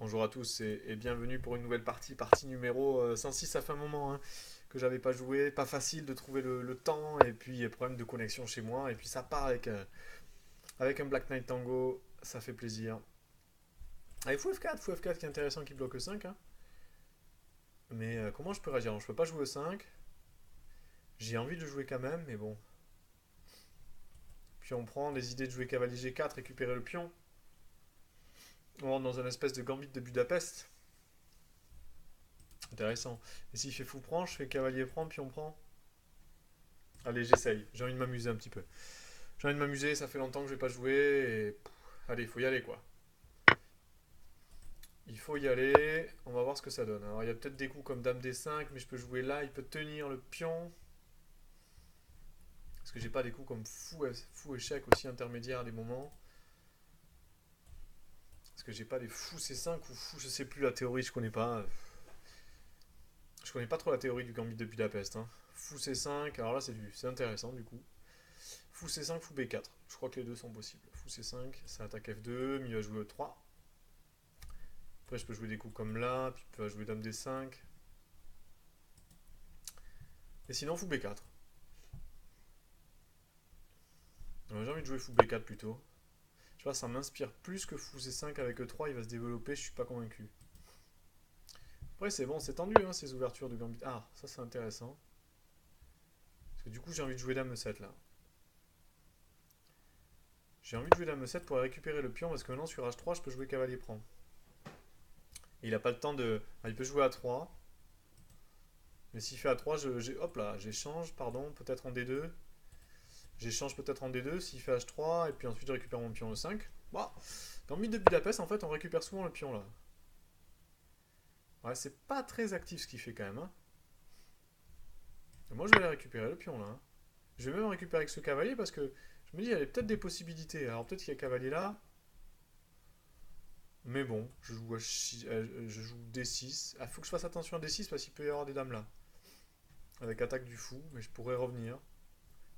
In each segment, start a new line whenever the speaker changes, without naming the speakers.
Bonjour à tous et bienvenue pour une nouvelle partie numéro 106. Ça fait un moment que j'avais pas joué, pas facile de trouver le temps et puis problème de connexion chez moi et puis ça part avec un Black Knight Tango, ça fait plaisir. Allez, fou F4 qui est intéressant qui bloque le 5 hein. Mais comment je peux réagir? Alors, je peux pas jouer au 5, j'ai envie de jouer quand même mais bon. Puis on prend les idées de jouer cavalier G4, récupérer le pion. On rentre dans une espèce de gambit de Budapest. Intéressant. Et s'il fait fou prend, je fais cavalier prend, pion prend. Allez, j'essaye. J'ai envie de m'amuser un petit peu. J'ai envie de m'amuser, ça fait longtemps que je vais pas jouer et allez, il faut y aller quoi. Il faut y aller, on va voir ce que ça donne. Alors il y a peut-être des coups comme Dame D5, mais je peux jouer là, il peut tenir le pion. Parce que j'ai pas des coups comme fou échec aussi intermédiaire à des moments. Parce que j'ai pas des fous C5 ou fou, je sais plus la théorie, je connais pas. Je connais pas trop la théorie du gambit de Budapest. Fou C5, alors là c'est intéressant du coup. Fou C5, fou B4. Je crois que les deux sont possibles. Fou C5, ça attaque F2, mais il va jouer E3. Après, je peux jouer des coups comme là, puis il peut jouer Dame D5. Et sinon, fou B4. J'ai envie de jouer fou B4 plutôt. Je sais pas, ça m'inspire plus que fou C5 avec E3, il va se développer, je suis pas convaincu. Après, c'est bon, c'est tendu ces ouvertures de gambit. Ah, ça c'est intéressant. Parce que du coup, j'ai envie de jouer Dame E7 là. J'ai envie de jouer Dame E7 pour récupérer le pion parce que maintenant sur H3, je peux jouer cavalier prend. Et il a pas le temps de. Ah, il peut jouer A3. Mais s'il fait A3, hop là, j'échange, pardon, peut-être en D2. J'échange peut-être en D2 s'il fait H3, et puis ensuite je récupère mon pion E5. Bah, dans le mythe de Budapest, en fait, on récupère souvent le pion là. Ouais, c'est pas très actif ce qu'il fait quand même. Et moi, je vais aller récupérer le pion là. Je vais même récupérer avec ce cavalier parce que je me dis, il y a peut-être des possibilités. Alors peut-être qu'il y a cavalier là. Mais bon, je joue D6. Il faut que je fasse attention à D6 parce qu'il peut y avoir des dames là. Avec attaque du fou, mais je pourrais revenir.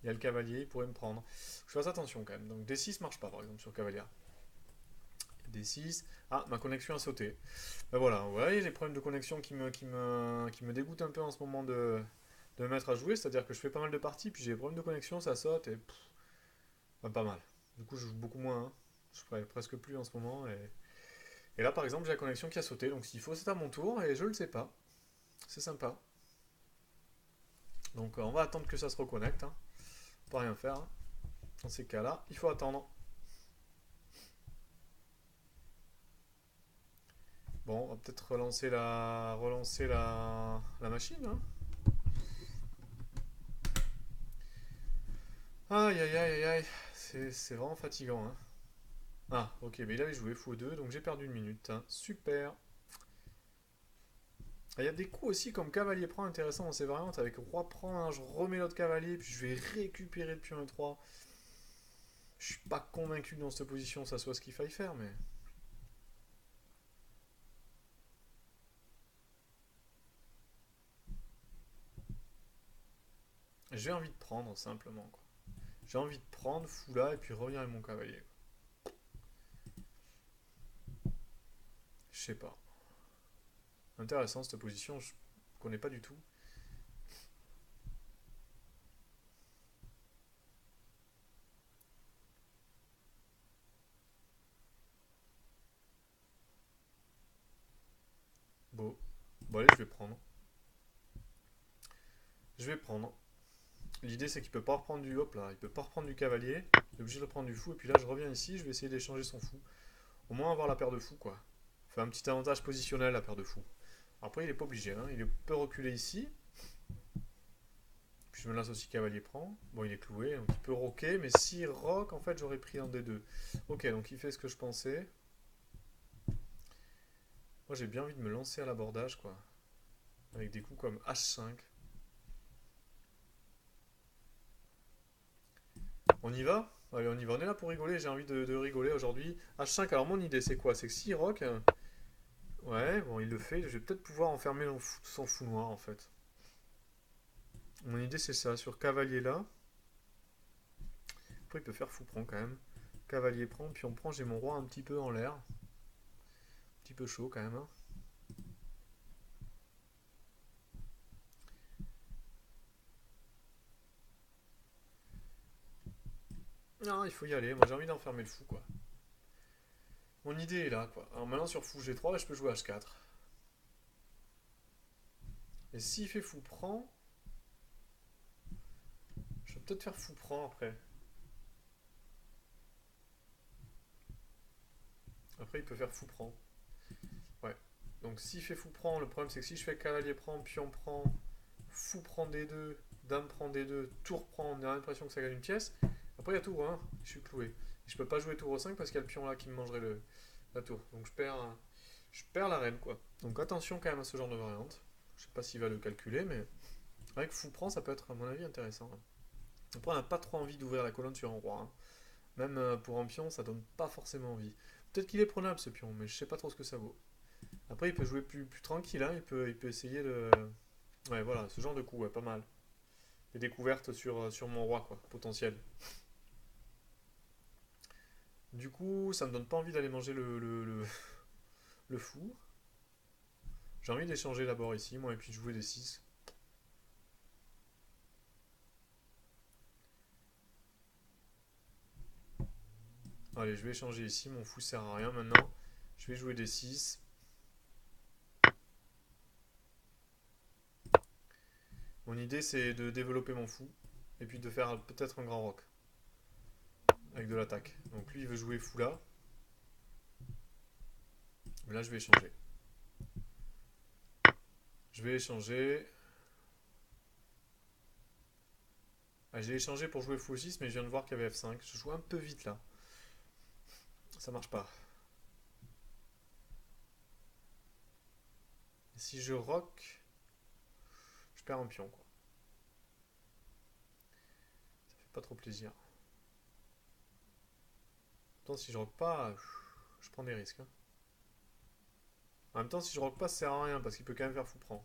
Il y a le cavalier, il pourrait me prendre. Je fasse attention quand même. Donc D6 marche pas par exemple sur cavalier. D6. Ah, ma connexion a sauté. Ben voilà, vous voyez les problèmes de connexion qui me dégoûtent un peu en ce moment de me mettre à jouer. C'est-à-dire que je fais pas mal de parties, puis j'ai des problèmes de connexion, ça saute et ben, pas mal. Du coup, je joue beaucoup moins. Je ferai presque plus en ce moment. Et là, par exemple, j'ai la connexion qui a sauté. Donc s'il faut, c'est à mon tour et je le sais pas. C'est sympa. Donc on va attendre que ça se reconnecte. On peut rien faire. Dans ces cas-là, il faut attendre. Bon, on va peut-être relancer la machine. Aïe aïe aïe aïe aïe, c'est vraiment fatigant. Ah, ok, mais il avait joué x2, donc j'ai perdu une minute. Super. Ah, il y a des coups aussi comme cavalier prend intéressant dans ces variantes avec roi prend, je remets l'autre cavalier, puis je vais récupérer le pion e3. Je suis pas convaincu que dans cette position ça soit ce qu'il faille faire, mais. J'ai envie de prendre simplement quoi. J'ai envie de prendre fou là et puis revenir avec mon cavalier. Je sais pas. Intéressant cette position, je connais pas du tout. Bon, bon allez, je vais prendre. Je vais prendre. L'idée c'est qu'il peut pas reprendre du hop là, il peut pas reprendre du cavalier, il est obligé de reprendre du fou, et puis là je reviens ici, je vais essayer d'échanger son fou. Au moins avoir la paire de fou quoi. Fait un petit avantage positionnel la paire de fou. Après il est pas obligé, il peut reculer ici. Puis je me lance aussi cavalier prend. Bon il est cloué, donc il peut roquer, mais s'il roque en fait j'aurais pris en D2. Ok donc il fait ce que je pensais. Moi j'ai bien envie de me lancer à l'abordage quoi. Avec des coups comme H5. On y va? Allez on y va, on est là pour rigoler, j'ai envie de rigoler aujourd'hui. H5, alors mon idée c'est quoi? C'est que s'il rock, ouais, bon, il le fait. Je vais peut-être pouvoir enfermer son fou noir en fait. Mon idée c'est ça. Sur cavalier là. Après il peut faire fou prend quand même. Cavalier prend, puis on prend, j'ai mon roi un petit peu peu chaud quand même, hein. Non, il faut y aller. Moi, j'ai envie d'enfermer le fou, quoi. Mon idée est là, quoi. Alors maintenant, sur fou G3, je peux jouer H4. Et s'il fait fou prend, je vais peut-être faire fou prend après. Après, il peut faire fou prend. Ouais. Donc s'il fait fou prend, le problème c'est que si je fais cavalier prend, pion prend, fou prend D2, dame prend D2, tour prend, on a l'impression que ça gagne une pièce. Après il y a tour 1, je suis cloué. Et je peux pas jouer tour 5 parce qu'il y a le pion là qui me mangerait la tour. Donc je perds la reine quoi. Donc attention quand même à ce genre de variante. Je sais pas s'il va le calculer, mais avec fou prend ça peut être à mon avis intéressant. Après on n'a pas trop envie d'ouvrir la colonne sur un roi, hein. Même pour un pion ça donne pas forcément envie. Peut-être qu'il est prenable ce pion, mais je sais pas trop ce que ça vaut. Après, il peut jouer plus tranquille, hein. Il peut essayer de. Ouais, voilà, ce genre de coup, ouais, pas mal. Des découvertes sur mon roi, quoi, potentiel. Du coup, ça me donne pas envie d'aller manger le fou. J'ai envie d'échanger d'abord ici, moi, et puis de jouer des 6. Allez, je vais échanger ici, mon fou sert à rien maintenant. Je vais jouer des 6. Mon idée, c'est de développer mon fou, et puis de faire peut-être un grand roc, avec de l'attaque. Donc lui, il veut jouer fou là. Mais là, je vais échanger. Je vais échanger. Ah, j'ai échangé pour jouer fou 6, mais je viens de voir qu'il y avait F5. Je joue un peu vite là. Ça marche pas. Si je rock, je perds un pion, quoi. Ça fait pas trop plaisir. Pourtant, si je rock pas, je prends des risques, hein. En même temps, si je rock pas, ça sert à rien parce qu'il peut quand même faire fou prend.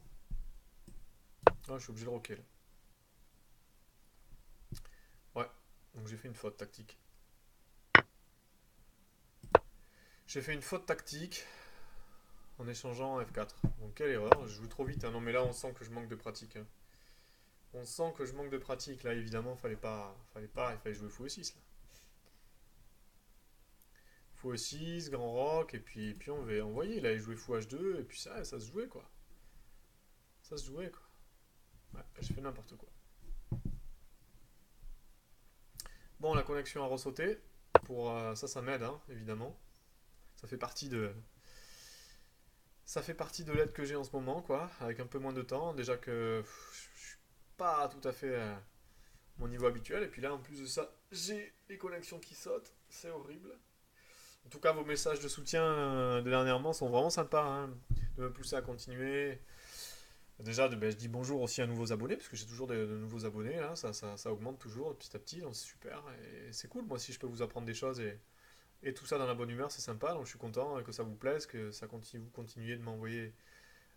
Ah, je suis obligé de rocker là. Ouais, donc j'ai fait une faute tactique. J'ai fait une faute tactique en échangeant F4. Donc quelle erreur, je joue trop vite, hein. Non mais là on sent que je manque de pratique, hein. On sent que je manque de pratique là, évidemment, il fallait jouer fou 6 là. Fou 6, grand rock, et puis on va envoyer. Là, il jouait fou H2, et puis ça se jouait quoi. Ça se jouait quoi. Ouais, je fais n'importe quoi. Bon, la connexion a ressauté. Ça m'aide, hein, évidemment. Ça fait partie de, ça fait partie de l'aide que j'ai en ce moment, quoi, avec un peu moins de temps. Déjà que je suis pas tout à fait à mon niveau habituel, et puis là, en plus de ça, j'ai les connexions qui sautent. C'est horrible. En tout cas, vos messages de soutien de dernièrement sont vraiment sympas, hein, de me pousser à continuer. Déjà, je dis bonjour aussi à nouveaux abonnés, parce que j'ai toujours de nouveaux abonnés, là, ça augmente toujours petit à petit, donc c'est super. Et c'est cool, moi, si je peux vous apprendre des choses et tout ça dans la bonne humeur, c'est sympa, donc je suis content que ça vous plaise, que ça continue, vous continuez de m'envoyer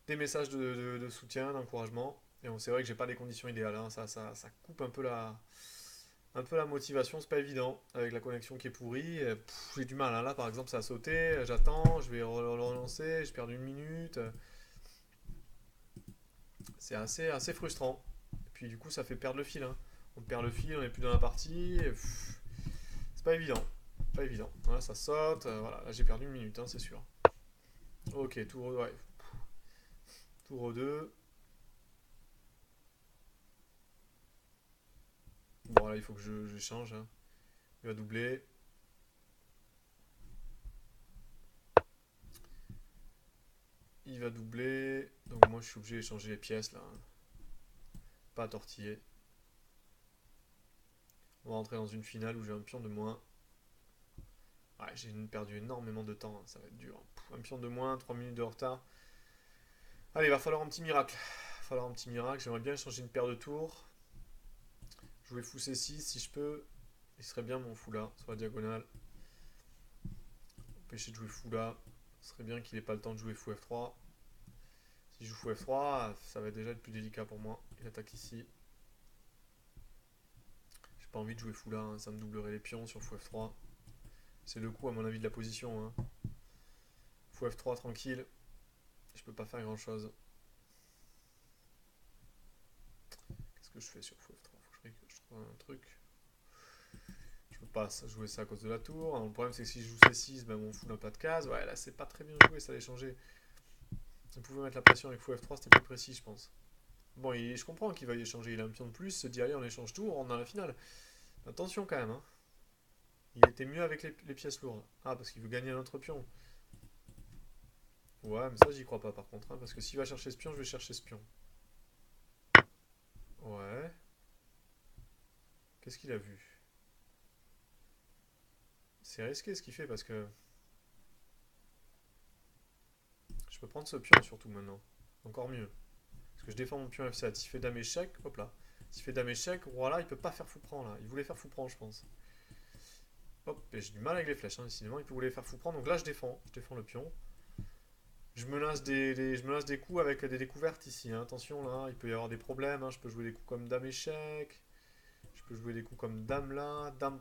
des messages de soutien, d'encouragement. Et c'est vrai que j'ai pas les conditions idéales, hein, ça coupe un peu la motivation, c'est pas évident, avec la connexion qui est pourrie. J'ai du mal, hein. Là par exemple ça a sauté, j'attends, je vais le relancer, j'ai perdu une minute. C'est assez frustrant. Et puis du coup, ça fait perdre le fil, hein. On perd le fil, on n'est plus dans la partie. C'est pas évident. Pas évident. Voilà, ça saute. Voilà, là j'ai perdu une minute, hein, c'est sûr. Ok, ouais. Tour 2. Bon, là, il faut que je change, hein. Il va doubler. Il va doubler. Donc moi, je suis obligé d'échanger les pièces, là, hein. Pas à tortiller. On va rentrer dans une finale où j'ai un pion de moins. Ouais, j'ai perdu énormément de temps, hein. Ça va être dur. Un pion de moins, 3 minutes de retard. Allez, il va falloir un petit miracle. Il va falloir un petit miracle. J'aimerais bien changer une paire de tours. Jouer fou C6 si je peux. Il serait bien mon fou là, sur la diagonale. Empêcher de jouer fou là. Ce serait bien qu'il ait pas le temps de jouer fou F3. Si je joue fou F3, ça va déjà être plus délicat pour moi. Il attaque ici. J'ai pas envie de jouer fou là, hein. Ça me doublerait les pions sur fou F3. C'est le coup à mon avis de la position, hein. Fou F3 tranquille. Je peux pas faire grand chose. Qu'est-ce que je fais sur Fou F3? Faut que je trouve un truc. Je peux pas jouer ça à cause de la tour. Alors, le problème c'est que si je joue C6, ben, mon fou n'a pas de case. Ouais, là c'est pas très bien joué, ça allait changer. On pouvait mettre la pression avec Fou F3, c'était plus précis, je pense. Bon, je comprends qu'il va y échanger. Il a un pion de plus, se dit allez, on échange tout, on rentre dans la finale. Attention quand même, hein. Il était mieux avec les pièces lourdes. Ah, parce qu'il veut gagner un autre pion. Ouais, mais ça, j'y crois pas par contre, hein, parce que s'il va chercher ce pion, je vais chercher ce pion. Ouais. Qu'est-ce qu'il a vu? C'est risqué ce qu'il fait parce que je peux prendre ce pion surtout maintenant. Encore mieux. Parce que je défends mon pion F7. S'il fait dame échec, hop là. S'il fait dame échec, voilà, il peut pas faire fou prend là. Il voulait faire fou prend, je pense. Hop, et j'ai du mal avec les flèches, hein, décidément. Il peut vouloir faire fou prend. Donc là, je défends. Je défends le pion. Je menace je menace des coups avec des découvertes ici, hein. Attention là, il peut y avoir des problèmes, hein. Je peux jouer des coups comme dame échec. Je peux jouer des coups comme dame là, dame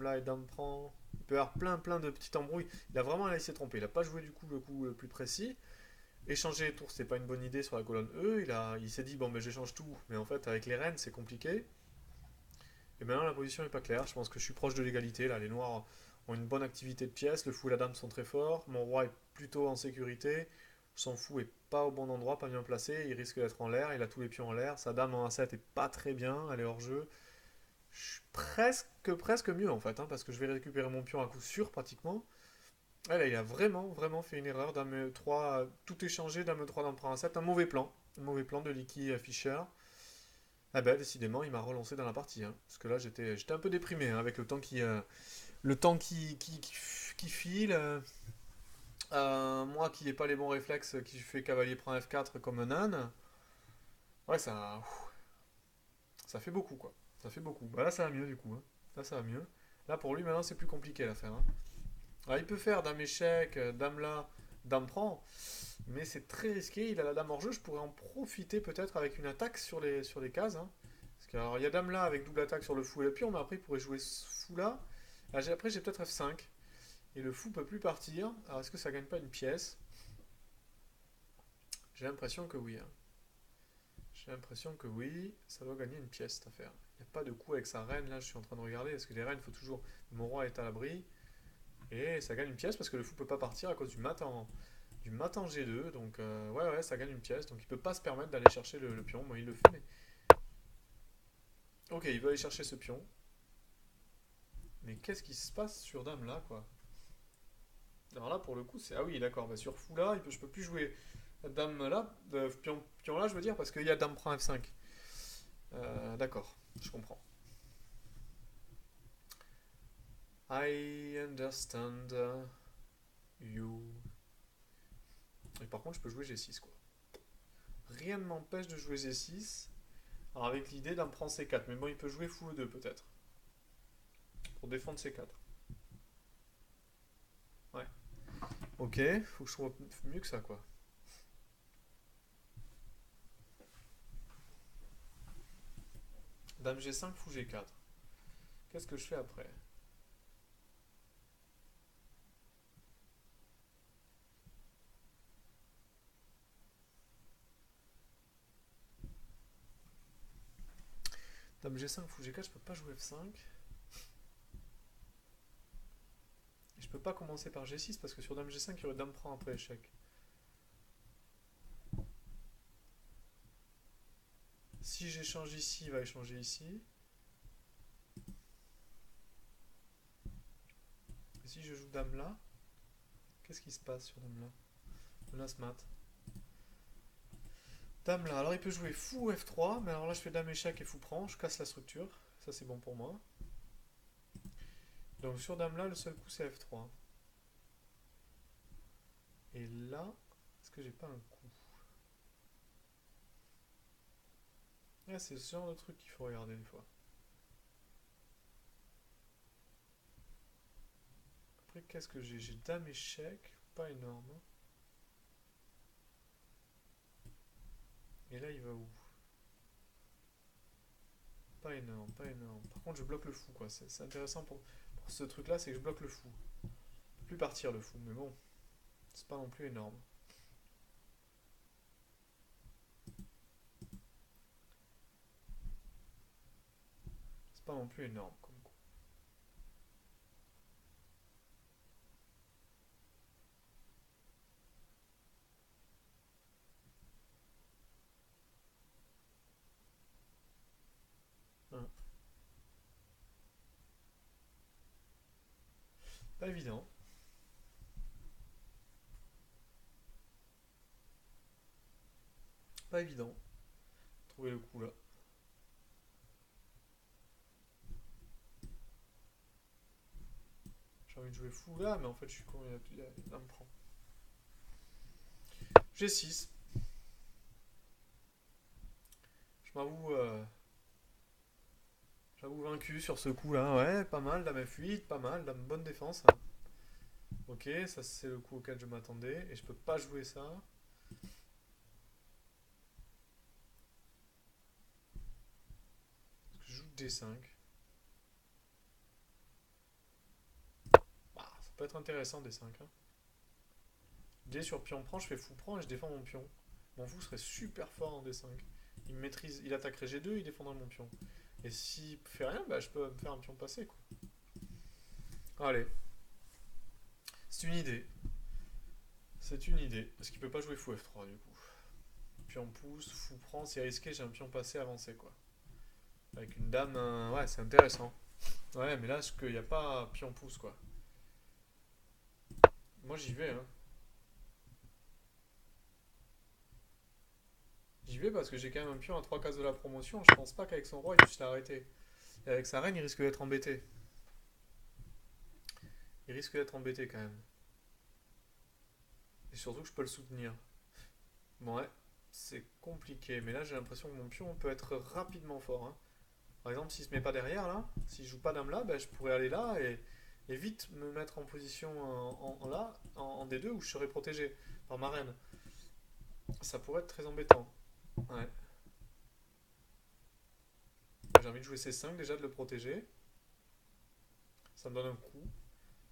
là et dame prend. Il peut y avoir plein de petites embrouilles. Il a vraiment laissé tromper. Il n'a pas joué du coup le coup le plus précis. Échanger les tours, c'était pas une bonne idée sur la colonne E. Il s'est dit, bon, ben j'échange tout. Mais en fait, avec les reines, c'est compliqué. Et maintenant, la position n'est pas claire. Je pense que je suis proche de l'égalité. Là, les noirs ont une bonne activité de pièces. Le fou et la dame sont très forts. Mon roi est plutôt en sécurité. Son fou est pas au bon endroit, pas bien placé. Il risque d'être en l'air. Il a tous les pions en l'air. Sa dame en A7 est pas très bien. Elle est hors jeu. Je suis presque mieux en fait, hein, parce que je vais récupérer mon pion à coup sûr pratiquement. Ah, là, il a vraiment fait une erreur. Dame 3, tout échangé, dame 3 d'emprunt à 7. Un mauvais plan. Un mauvais plan de Licky Fischer. Ah ben, décidément, il m'a relancé dans la partie, hein, parce que là, j'étais un peu déprimé, hein, avec le temps qui file. Moi qui n'ai pas les bons réflexes, qui fait cavalier prend F4 comme un âne. Ouais, ça fait beaucoup, quoi. Ça fait beaucoup. Bah là, ça va mieux, du coup, hein. Là, ça va mieux. Là, pour lui, maintenant, c'est plus compliqué l'affaire, hein. Alors, il peut faire dame échec, dame là, dame prend, mais c'est très risqué. Il a la dame hors jeu. Je pourrais en profiter peut-être avec une attaque sur les cases, hein. Parce que, alors, il y a dame là avec double attaque sur le fou et le pion, mais après, il pourrait jouer ce fou là. Après, j'ai peut-être F5. Et le fou peut plus partir. Alors, est-ce que ça gagne pas une pièce? J'ai l'impression que oui, hein. J'ai l'impression que oui, ça doit gagner une pièce cette affaire. Il n'y a pas de coup avec sa reine, là, je suis en train de regarder. Est-ce que les reines, il faut toujours. Mon roi est à l'abri. Et ça gagne une pièce parce que le fou peut pas partir à cause du mat en G2. Donc, ouais, ça gagne une pièce. Donc, il peut pas se permettre d'aller chercher le pion. Moi, il le fait, mais. Ok, il veut aller chercher ce pion. Mais qu'est-ce qui se passe sur dame là, quoi? Alors là, pour le coup, c'est. Ah oui, d'accord. Bah, sur fou là, je peux plus jouer dame là, pion là, je veux dire, parce qu'il y a dame prend F5. D'accord, je comprends. I understand you. Et par contre, je peux jouer G6, quoi. Rien ne m'empêche de jouer G6. Alors avec l'idée d'en prendre C4. Mais bon, il peut jouer fou E2 peut-être. Pour défendre C4. Ouais. Ok, faut que je trouve mieux que ça, quoi. Dame G5, fou G4. Qu'est-ce que je fais après? Dame G5, fou G4, je peux pas jouer F5. Et je peux pas commencer par G6 parce que sur Dame G5, il y aurait Dame prend après échec. Si j'échange ici, il va échanger ici. Et si je joue Dame là, qu'est-ce qui se passe sur Dame là? Menace mat. Dame là, alors il peut jouer fou F3, mais alors là je fais Dame échec et fou prend, je casse la structure. Ça c'est bon pour moi. Donc sur Dame là, le seul coup c'est F3. Et là, est-ce que j'ai pas un coup? Ah, c'est ce genre de truc qu'il faut regarder des fois. Après, qu'est-ce que j'ai? J'ai dame échec, pas énorme. Et là, il va où? Pas énorme, pas énorme. Par contre, je bloque le fou, quoi. C'est intéressant pour ce truc-là, c'est que je bloque le fou. Il peut plus partir le fou, mais bon. C'est pas non plus énorme. C'est pas non plus énorme comme coup. Hein. Pas évident. Pas évident. Trouver le coup là. J'ai envie de jouer fou là, mais en fait je suis con, il me prend. G6. Je m'avoue j'avoue vaincu sur ce coup là. Ouais, pas mal, dame F8, pas mal, dame bonne défense. Ok, ça c'est le coup auquel je m'attendais. Et je peux pas jouer ça. Parce que je joue D5. Bah, ça peut être intéressant D5. Hein. D sur pion prend, je fais fou prend et je défends mon pion. Mon fou serait super fort en D5. Il me maîtrise, il attaquerait G2, il défendrait mon pion. Et s'il fait rien, bah je peux me faire un pion passé quoi. Allez, c'est une idée. C'est une idée. Parce qu'il peut pas jouer fou F3 du coup. Pion pousse, fou prend, c'est risqué, j'ai un pion passé avancé quoi. Avec une dame, ouais, c'est intéressant. Ouais, mais là, il n'y a pas pion pouce quoi. Moi j'y vais, hein. J'y vais parce que j'ai quand même un pion à 3 cases de la promotion. Je pense pas qu'avec son roi il puisse l'arrêter. Et avec sa reine, il risque d'être embêté. Il risque d'être embêté quand même. Et surtout que je peux le soutenir. Bon, ouais, c'est compliqué. Mais là, j'ai l'impression que mon pion peut être rapidement fort. Hein. Par exemple, s'il se met pas derrière là, s'il joue pas dame là, ben, je pourrais aller là et vite me mettre en position là, en D2 où je serais protégé par ma reine. Ça pourrait être très embêtant. Ouais. J'ai envie de jouer C5 déjà, de le protéger. Ça me donne un coup.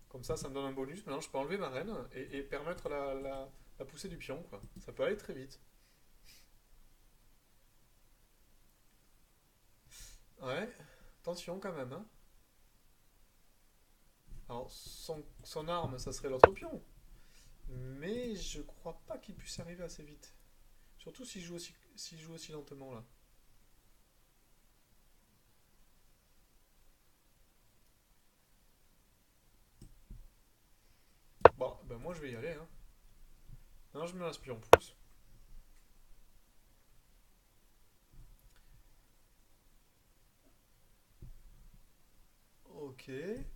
Comme ça me donne un bonus. Maintenant, je peux enlever ma reine et permettre la poussée du pion. Quoi. Ça peut aller très vite. Ouais, attention quand même. Hein. Alors, son arme, ça serait l'autre pion. Mais je crois pas qu'il puisse arriver assez vite. Surtout s'il joue aussi lentement là. Bon, ben moi je vais y aller. Hein. Non, je me laisse pion pouce. Ok,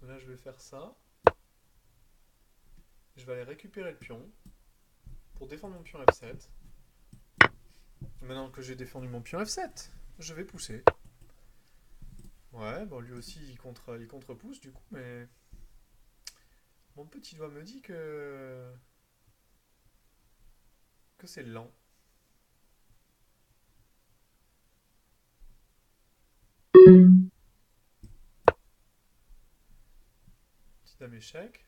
là je vais faire ça. Je vais aller récupérer le pion pour défendre mon pion F7. Maintenant que j'ai défendu mon pion F7, je vais pousser. Ouais, bon lui aussi il contre-pousse du coup, mais mon petit doigt me dit que c'est lent. Petit dame échec.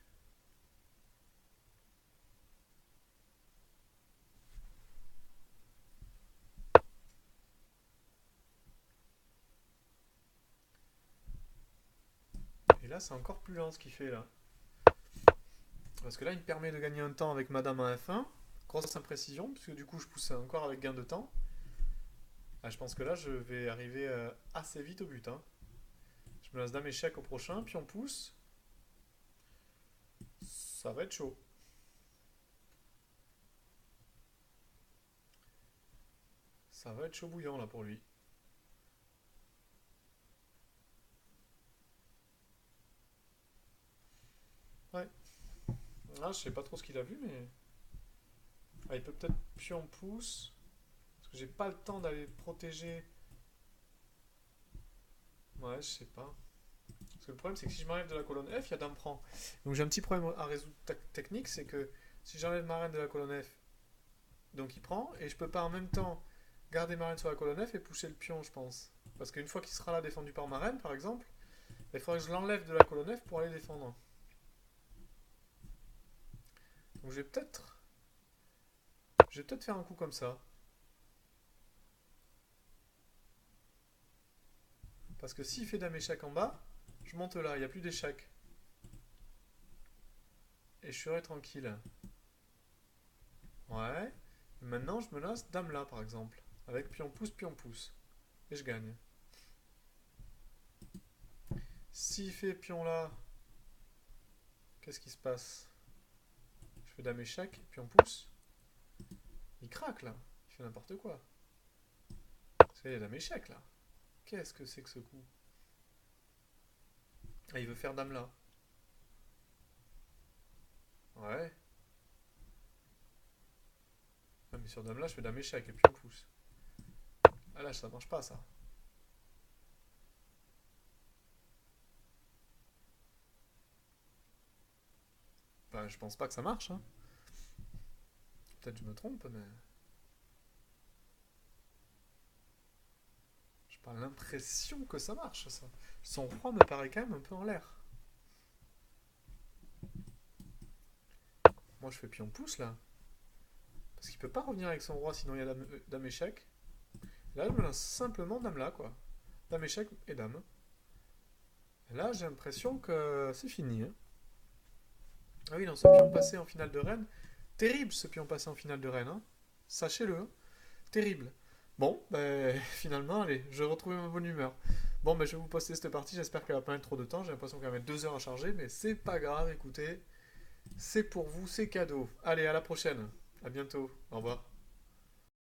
Et là c'est encore plus lent ce qu'il fait là. Parce que là il me permet de gagner un temps avec madame à F1. Grosse imprécision, puisque du coup je pousse encore avec gain de temps. Ah, je pense que là je vais arriver assez vite au but. Hein. Je me lance dame échec au prochain, puis on pousse. Ça va être chaud. Ça va être chaud bouillant là pour lui. Ouais. Ah, je sais pas trop ce qu'il a vu, mais. Ah, il peut peut-être pion pouce. Parce que j'ai pas le temps d'aller protéger. Ouais, je sais pas. Parce que le problème, c'est que si je m'enlève de la colonne F, il y a dame prend. Donc j'ai un petit problème à résoudre technique, c'est que si j'enlève ma reine de la colonne F, donc il prend, et je peux pas en même temps garder ma reine sur la colonne F et pousser le pion, je pense. Parce qu'une fois qu'il sera là défendu par ma reine, par exemple, il faudrait que je l'enlève de la colonne F pour aller défendre. Donc je vais peut-être faire un coup comme ça. Parce que s'il fait dame échec en bas, je monte là, il n'y a plus d'échec. Et je serai tranquille. Ouais. Et maintenant, je me lance dame là, par exemple. Avec pion pouce. Et je gagne. S'il fait pion là, qu'est-ce qui se passe? Je fais dame échec, pion pouce. Il craque là. Il fait n'importe quoi. Parce qu'il y a dame échec là. Qu'est-ce que c'est que ce coup? Ah, il veut faire dame là. Ouais. Ah, mais sur dame là, je fais dame échec et pion pouce. Ah là, ça marche pas ça. Bah, je pense pas que ça marche, hein. Peut-être je me trompe, mais j'ai pas l'impression que ça marche, ça. Son roi me paraît quand même un peu en l'air. Moi, je fais pion pouce, là. Parce qu'il peut pas revenir avec son roi, sinon il y a dame échec. Là, je me lance simplement dame là, quoi. Dame échec et dame. Et là, j'ai l'impression que c'est fini, hein. Ah oui, non, ce pion passé en finale de reine. Terrible, ce pion passé en finale de reine, hein. Sachez-le, hein. Terrible. Bon, ben, finalement, allez, je retrouve ma bonne humeur. Bon, ben, je vais vous poster cette partie, j'espère qu'elle va pas mettre trop de temps. J'ai l'impression qu'elle va mettre 2 heures à charger, mais c'est pas grave, écoutez. C'est pour vous, c'est cadeau. Allez, à la prochaine. À bientôt. Au revoir.